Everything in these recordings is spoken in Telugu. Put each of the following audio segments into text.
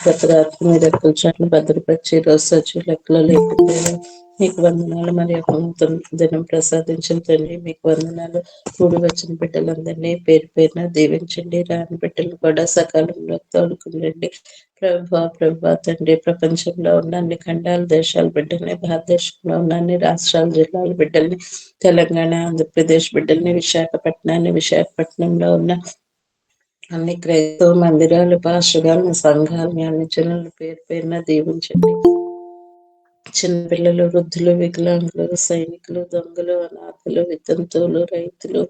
గత రాత్రి మీ రెక్కల చాటున భద్రపరిచి ఈరోజు సజీవ లెక్కలో లేకుండా మీకు వందనాలు. మరి యొక్క నూతన దినం ప్రసాదించిన తండ్రి మీకు వందనాలు. కూడి వచ్చిన బిడ్డలందరినీ పేరు పేరున దీవించండి. రాని బిడ్డలు కూడా సకాలంలో తోడుకుండండి. ప్రభా తండ్రి, ప్రపంచంలో ఉన్న అన్ని ఖండాల దేశాల బిడ్డల్ని, భారతదేశంలో ఉన్న అన్ని రాష్ట్రాల జిల్లాల బిడ్డల్ని, తెలంగాణ ఆంధ్రప్రదేశ్ బిడ్డల్ని, విశాఖపట్నంలో ఉన్న అన్ని క్రైస్తవ మందిరాలు, పాస్టర్గాలను, సంఘాలని, అన్ని జనులు పేరు పేరున దీవించండి. చిన్నపిల్లలు, వృద్ధులు, వికలాంగులు, సైనికులు, దొంగలు, అనాథలు, వితంతువులు, రైతులు,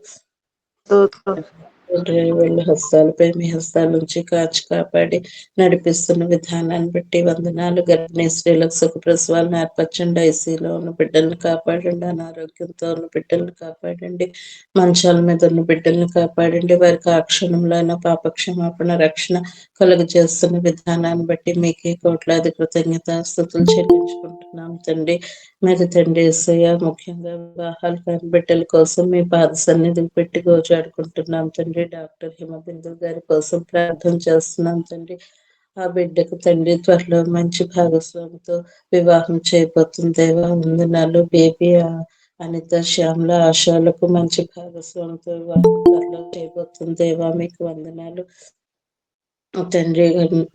డ్రైవర్ల హస్తాలపై మీ హస్తాల నుంచి కాచి కాపాడి నడిపిస్తున్న విధానాన్ని బట్టి వందనాలు. గర్భిణీ స్త్రీలకు సుఖప్రసవాలను ఏర్పరచండి. ఐసీలో ఉన్న బిడ్డలను కాపాడండి. అనారోగ్యంతో ఉన్న బిడ్డలను కాపాడండి. మంచాల మీద ఉన్న బిడ్డలను కాపాడండి. వారికి ఆ క్షణంలో అయినా పాపక్షమాపణ రక్షణ కలుగు చేస్తున్న విధానాన్ని బట్టి మీకే కోట్లాది కృతజ్ఞతాస్తుతులు చెల్లించుకుంటున్నాం తండ్రి. మరి తండ్రి యేసయ్య, ముఖ్యంగా వివాహాలు కాని బిడ్డల కోసం మీ పాద సన్నిధికి పెట్టి గోజాడుకుంటున్నాం తండ్రి. డాక్టర్ హిమబిందు గారి కోసం ప్రార్థన చేస్తున్నాం తండ్రి. ఆ బిడ్డకు త్వరలో మంచి భాగస్వామితో వివాహం చేయబోతుంది దేవా. వందనాలు. బేబీ అనిత, శ్యామల, ఆశాలకు మంచి భాగస్వామితో వివాహం త్వరలో చేయబోతుంది దేవా. మీకు వందనాలు తండ్రి.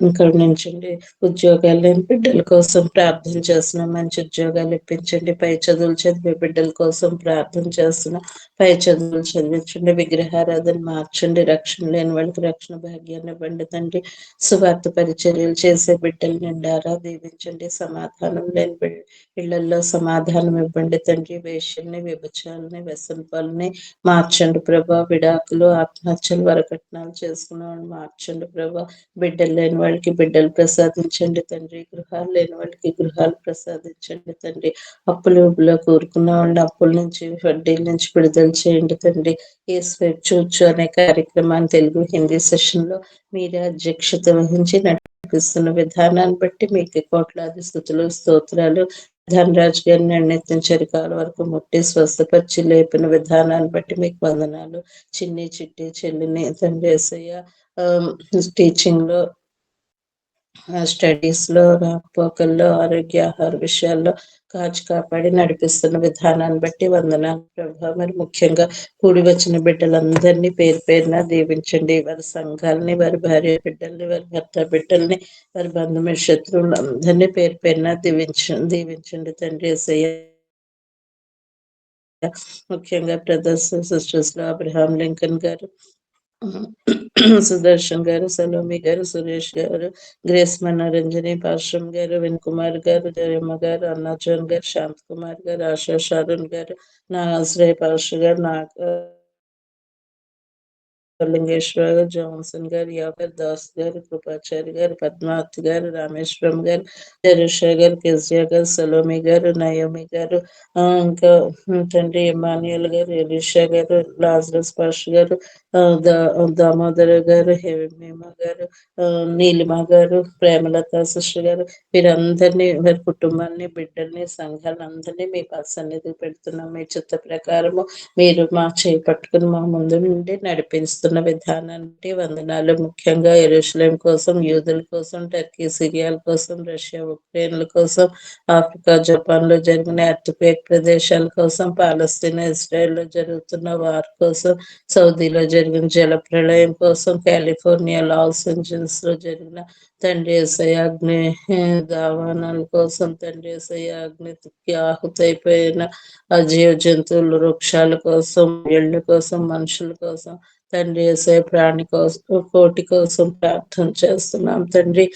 ఇక్కడ నుంచండి ఉద్యోగాలు లేని బిడ్డల కోసం ప్రార్థన చేస్తున్నాం. మంచి ఉద్యోగాలు ఇప్పించండి. పై చదువులు చదివే బిడ్డల కోసం ప్రార్థన చేస్తున్నాం. పై చదువులు చదివించండి. విగ్రహారాధన మార్చండి. రక్షణ లేని వాళ్ళకి రక్షణ భాగ్యాన్ని ఇవ్వండి తండ్రి. సువార్త పరిచర్యలు చేసే బిడ్డలు నిండారా దీవించండి. సమాధానం లేని ఇళ్లలో సమాధానం ఇవ్వండి తండ్రి. వేష్యల్ని, వ్యభిచారాలని, వ్యసనపాలని మార్చండి ప్రభా. విడాకులు, ఆత్మహత్యలు, వరకట్నాలు చేసుకున్న వాళ్ళు మార్చండి ప్రభా. బిడ్డలు లేని వాళ్ళకి బిడ్డలు ప్రసాదించండి తండ్రి. గృహాలు లేని వాళ్ళకి గృహాలు ప్రసాదించండి తండ్రి. అప్పులలో కూరుకున్న వాళ్ళని అప్పుల నుంచి, వడ్డీల నుంచి విడుదల చేయండి తండ్రి. యేసు చూచు అనే కార్యక్రమాన్ని తెలుగు హిందీ సెషన్ లో మీరే అధ్యక్షత వహించి నడిపిస్తున్న విధానాన్ని బట్టి మీకు కోట్లాది స్తుతులు, స్తోత్రాలు. ధనరాజ్ గారిని అన్నెత్తిన చరికాల వరకు ముట్టి స్వస్థపరిచి లేపిన విధానాన్ని బట్టి మీకు వందనాలు. చిన్ని చిట్టి చెల్లిని తండ్రి యేసయ్య టీచింగ్ లో, స్టడీస్ లో, రాకపోకల్లో, ఆరోగ్య ఆహార విషయాల్లో కాచి కాపాడి నడిపిస్తున్న విధానాన్ని బట్టి వందనాలు ప్రభా. మరి ముఖ్యంగా కూడి వచ్చిన బిడ్డలందరినీ పేరు పేరున దీవించండి. వారి సంఘాలని, వారి భార్య బిడ్డల్ని, వారి భర్త బిడ్డల్ని, వారి బంధువుల శత్రువులు అందరినీ పేరు పేరున దీవించండి తండ్రి యేసయ్య. ముఖ్యంగా బ్రదర్స్ సిస్టర్స్ లో అబ్రహాం లింకన్ గారు, సుదర్శన్ గారు, సలోమి గారు, సురేష్ గారు, గ్రేస్ మనోరంజని, పాశ్రం గారు, విన్ కుమార్ గారు, జయమ్మ గారు, అన్నాజోన్ గారు, శాంత్ కుమార్ గారు, ఆశా షారూన్ గారు, నా ఆశ్రయ పాశ్ర గారు, లింగేశ్వర గారు, జాన్సన్ గారు, యావర్ దాస్ గారు, కృపాచారి గారు, పద్మావతి గారు, రామేశ్వరం గారు, జరుషా గారు, కెజియా గారు, సలోమి గారు, నయోమి గారు, ఇంకా తండ్రి ఇమాన్యుయల్ గారు, ఎలీషా గారు, లాజరస్ పాష్ గారు, దామోదర గారు, హేమేమ గారు, నీలిమ గారు, ప్రేమలత సిస్టర్ గారు, వీరందరినీ, వారి కుటుంబాన్ని, బిడ్డల్ని, సంఘాలందరినీ మీ సన్నిధికి పెడుతున్నాం. మీ చిత్త ప్రకారము మీరు మా చేయి పట్టుకుని మా ముందు నుండి నడిపిస్తున్న విధానానికి వందనాలు. ముఖ్యంగా యెరూషలేం కోసం, యూదుల కోసం, టర్కీ సిరియాల కోసం, రష్యా ఉక్రెయిన్ల కోసం, ఆఫ్రికా జపాన్ లో జరిగిన ఎర్త్క్వేక్ ప్రదేశాల కోసం, పాలస్తీనా ఇజ్రాయెల్లో జరుగుతున్న వార్ కోసం, సౌదీలో జరిగిన జల ప్రళయం కోసం, కాలిఫోర్నియా లాస్ ఏంజల్స్ లో జరిగిన తండ్రి యేసయ్య అగ్ని దావానాల కోసం, తండ్రి యేసయ్య అగ్నికి ఆహుతైపోయిన ఆ జీవ జంతువులు, వృక్షాల కోసం, ఇళ్ళ కోసం, మనుషుల కోసం, తండ్రి యేసయ్య ప్రాణి కోసం, కోటి కోసం ప్రార్థన చేస్తున్నాం తండ్రి.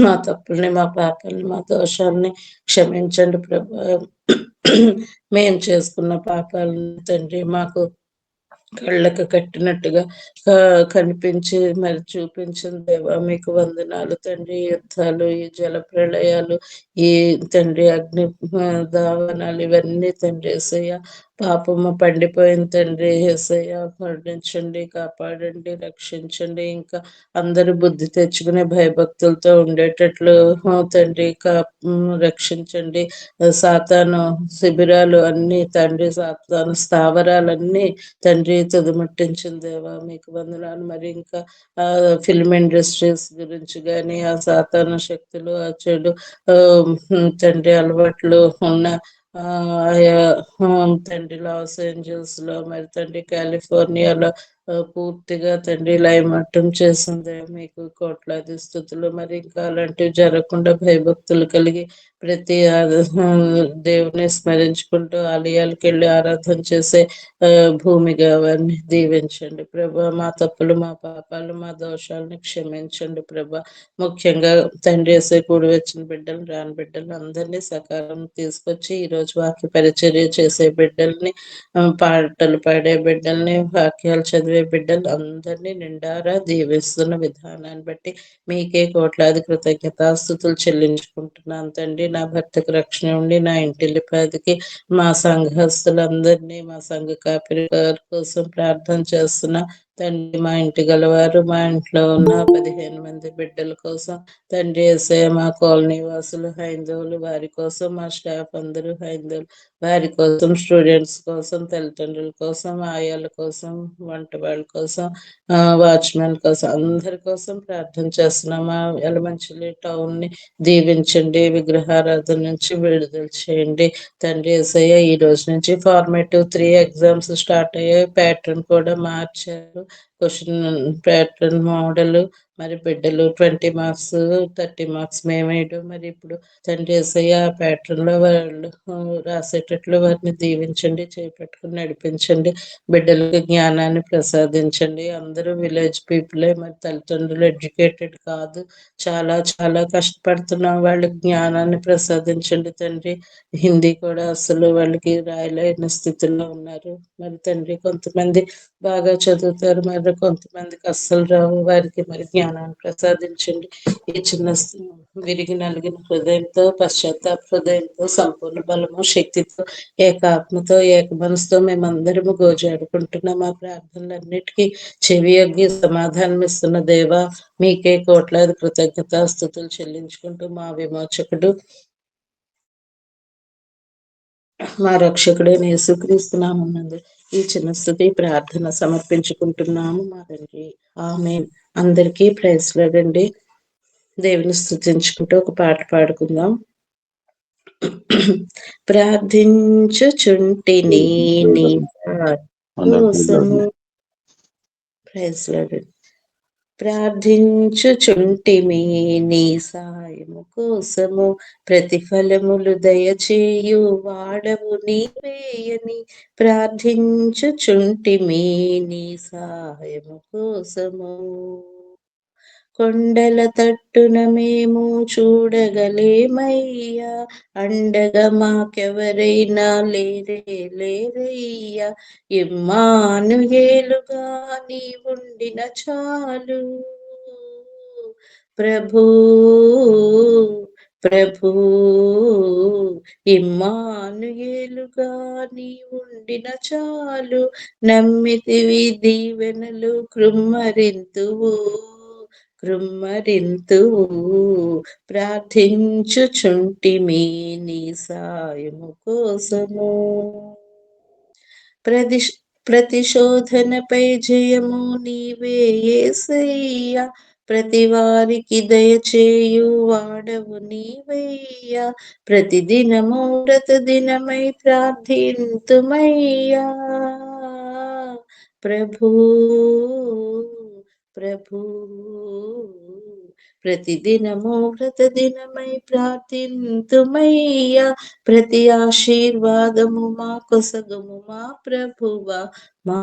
మా తప్పుల్ని, మా పాపాలని, మా దోషాలని క్షమించండి ప్రభా. మేం చేసుకున్న పాపాలను తండ్రి మాకు కళ్ళకు కట్టినట్టుగా కనిపించి మరి చూపించిన దేవా మీకు వందనాలు తండ్రి. యుద్ధాలు, ఈ జల ప్రళయాలు, ఈ తండ్రి అగ్ని దావనాలు, ఇవన్నీ తండ్రి యేసయ్య పాపము పండిపోయిన తండ్రి యేసయ్య కరుణించండి, కాపాడండి, రక్షించండి. ఇంకా అందరూ బుద్ధి తెచ్చుకునే భయభక్తులతో ఉండేటట్లు తండ్రి రక్షించండి. సాతాను శిబిరాలు అన్నీ తండ్రి, సాతాను స్థావరాలన్నీ తండ్రి తుదముట్టించిన దేవా మీకు వందనాలు. మరి ఇంకా ఫిల్మ్ ఇండస్ట్రీస్ గురించి కానీ ఆ సాతాను శక్తులు, ఆ చెడు తండ్రి అలవాట్లు ఉన్న ఆయా తండ్రి లాస్ ఏంజల్స్ లో, మరి తండ్రి కాలిఫోర్నియాలో పూర్తిగా తండ్రి లయమట్టం చేసింది. మీకు కోట్లాది స్థుతులు. మరి ఇంకా అలాంటివి జరగకుండా భయభక్తులు కలిగి ప్రతి దేవుని స్మరించుకుంటూ ఆలయాలకు వెళ్ళి ఆరాధన చేసే భూమిగా వారిని దీవించండి ప్రభా. మా తప్పులు, మా పాపాలు, మా దోషాలను క్షమించండి ప్రభా. ముఖ్యంగా తండ్రి వేసే కూడి వచ్చిన బిడ్డలు, రాని బిడ్డలు అందరినీ సకాలం తీసుకొచ్చి ఈరోజు వాక్య పరిచర్య చేసే బిడ్డల్ని, పాటలు పాడే బిడ్డల్ని, వాక్యాలు చదివే బిడ్డలు అందరినీ నిండారా దీవిస్తున్న విధానాన్ని బట్టి మీకే కోట్లాది కృతజ్ఞతాస్తుతులు చెల్లించుకుంటున్నాను తండ్రి. నా భర్తకు రక్షణ ఉండి, నా ఇంటిల్లిపాదికి, మా సంఘస్థులందరినీ, మా సంఘ కాపరి గారి కోసం ప్రార్థన చేస్తున్నా తండ్రి. మా ఇంటి గలవారు, మా ఇంట్లో ఉన్న 15 మంది బిడ్డల కోసం తండ్రి యేసయ్య, మా కాలనీ వాసులు హైందవులు వారి కోసం, మా స్టాఫ్ అందరూ హైందవులు వారి కోసం, స్టూడెంట్స్ కోసం, తల్లిదండ్రుల కోసం, ఆయాల కోసం, వంట వాళ్ళ కోసం, వాచ్మెన్ కోసం, అందరి కోసం ప్రార్థన చేస్తున్నాం. మా యలమంచిలి టౌన్ ని దీవించండి, విగ్రహారాధన నుంచి విడుదల చేయండి తండ్రి యేసయ్య. ఈ రోజు నుంచి ఫార్మేటివ్ 3 ఎగ్జామ్స్ స్టార్ట్ అయ్యాయి. ప్యాటర్న్ కూడా మార్చారు. క్వశ్చన్ ప్యాటర్న్ మోడల్, మరి బిడ్డలు 20 మార్క్స్ 30 మార్క్స్ మేమేయడం, మరి ఇప్పుడు తండ్రి యేసయ్య ఆ ప్యాటర్న్ లో వాళ్ళు రాసేటట్లు వారిని దీవించండి, చేపట్టుకుని నడిపించండి. బిడ్డలకు జ్ఞానాన్ని ప్రసాదించండి. అందరూ విలేజ్ పీపులే, మరి తల్లిదండ్రులు ఎడ్యుకేటెడ్ కాదు, చాలా చాలా కష్టపడుతున్నాం. వాళ్ళకి జ్ఞానాన్ని ప్రసాదించండి తండ్రి. హిందీ కూడా అసలు వాళ్ళకి రాయలేని స్థితిలో ఉన్నారు. మరి తండ్రి కొంతమంది బాగా చదువుతారు, మరి కొంతమందికి అస్సలు రావు. వారికి మరి జ్ఞానాన్ని ప్రసాదించండి. ఈ చిన్న విరిగి నలిగిన హృదయంతో, పశ్చాత్తాప హృదయంతో, సంపూర్ణ బలము, శక్తితో, ఏకాత్మతో, ఏక మనసుతో మేమందరము గోజాడుకుంటున్నాం. మా ప్రార్థనలన్నిటికీ చెవి యొగ్గి సమాధానం ఇస్తున్న దేవా మీకే కోట్లాది కృతజ్ఞతాస్తుతులు చెల్లించుకుంటూ మా విమోచకుడు, మా రక్షకుడైన యేసుక్రీస్తు నామమునందు ఈ చిన్న స్తుతి ప్రార్థన సమర్పించుకుంటున్నాము మా తండ్రి. ఆమేన్. అందరికీ ప్రైజ్ లార్డ్ అండి. దేవుని స్తుతించుకుంటూ ఒక పాట పాడుకుందాం. ప్రార్థించుచుంటిని నీ కోసము. Praise lord. ప్రార్థించుచుంటిమి నీ సాయము కోసము, ప్రతిఫలములు దయచేయు వాడవు నీవేయని. ప్రార్థించుచుంటిమి నీ సాయము కోసము, కొండల తట్టున మేము చూడగలేమయ్యా, అండగా మాకెవరైనా లేరే లేరయ్యా. ఇమ్మానుయేలుగా నీ ఉండిన చాలు ప్రభూ ప్రభూ. ఇమ్మానుయేలుగా నీ ఉండిన చాలు, నమ్మితివి దీవెనలు కృమ్మరింతువు కృమ్మరింతువు. ప్రార్థించుచుంటిమి నీ సాయము కోసము, ప్రతిశోధనపై జయము నీవే యేసయ్యా, ప్రతి వారికి దయచేయు వాడవు నీవయ్యా. ప్రతిదినము వ్రత దినమై ప్రార్థింతుమయ్యా ప్రభూ ప్రభూ. ప్రతిదినము వ్రత దినమై ప్రార్థింతుమయ్యా, ప్రతి ఆశీర్వాదము మా కొసగము మా ప్రభువా మా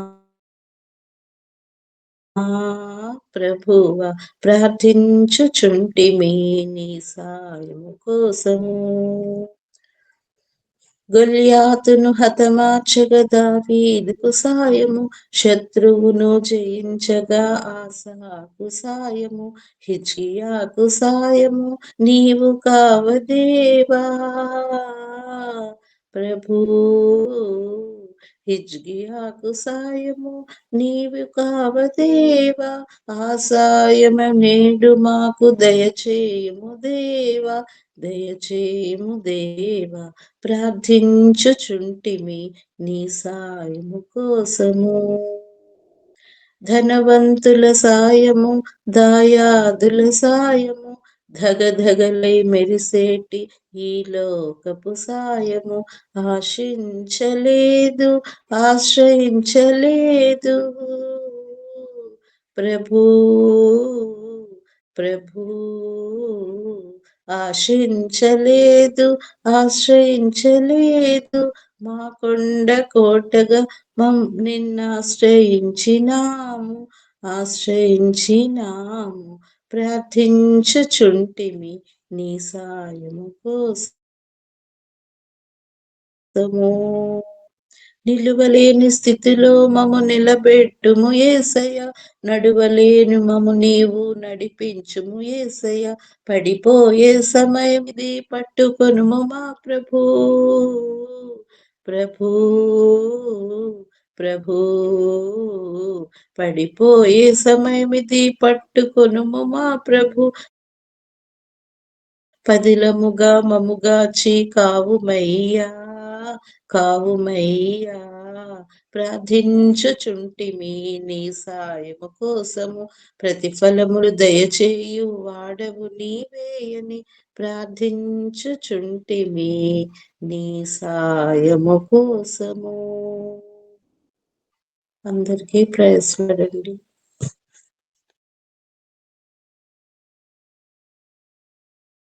ప్రభువా. ప్రార్థించుచుంటిమి నీ సాయము కోసము, గొల్యాతును హతమార్చగా దావీదుకు సాయము, శత్రువును జయించగా ఆసాకు సాయము, హిజ్కియాకు సాయము నీవు కావదేవా ప్రభూ హిజ్కియాకు సాయము నీవు కావదేవా, ఆ సాయము నేడు మాకు దయచేయము దేవా, దయచేయము దేవా. ప్రార్థించుచుంటిమి నీ సాయము కోసము. ధనవంతుల సాయము, దాయాదుల సాయము, ధగధగలై మెరిసేటి ఈ లోకపు సాయము ఆశించలేదు, ఆశ్రయించలేదు. ప్రభూ ప్రభూ ఆశించలేదు, ఆశ్రయించలేదు. మా కొండ కోటగా నిన్నాశ్రయించినాము, ఆశ్రయించినాము. ప్రార్థించుచుంటిమి నీ సాయము కోసము. నిలువలేని స్థితిలో మము నిలబెట్టుము యేసయ్య, నడువలేను మము నీవు నడిపించుము యేసయ్య. పడిపోయే సమయం ఇది పట్టుకొనుము మా ప్రభూ, ప్రభూ ప్రభూ. పడిపోయే సమయం ఇది పట్టుకొనుము మా ప్రభు, పదిలముగా మముగాచి కావుమయ్యా, కావుమయ్యా. ప్రార్థించుచుంటిమి నీ సాయము కోసము, ప్రతిఫలములు దయచేయు వాడవు నీవేయని. ప్రార్థించుచుంటిమి నీ సాయము కోసము. అందరికీ ప్రైజ్ లార్డ్ అండి.